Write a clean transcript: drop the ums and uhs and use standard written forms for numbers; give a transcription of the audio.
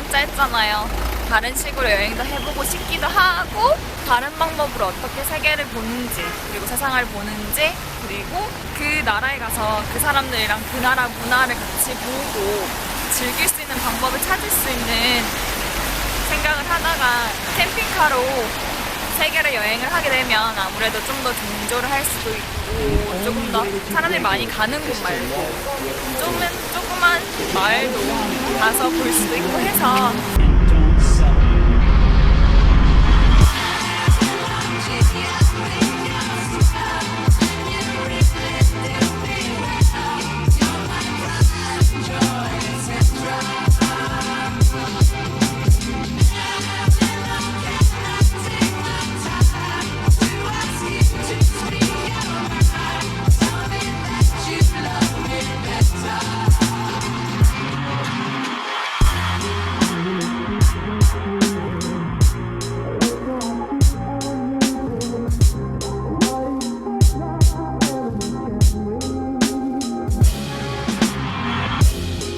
여행은 짧잖아요. 다른 식으로 여행도 해보고 싶기도 하고, 다른 방법으로 어떻게 세계를 보는지, 그리고 세상을 보는지, 그리고 그 나라에 가서 그 사람들이랑 그 나라 문화를 같이 보고 즐길 수 있는 방법을 찾을 수 있는 생각을 하다가 캠핑카로 세계를 여행을 하게 되면 아무래도 좀 더 정조를 할 수도 있고, 조금 더 사람들이 많이 가는 곳 말고 조그만 마을도 가서 볼 수도 있고 해서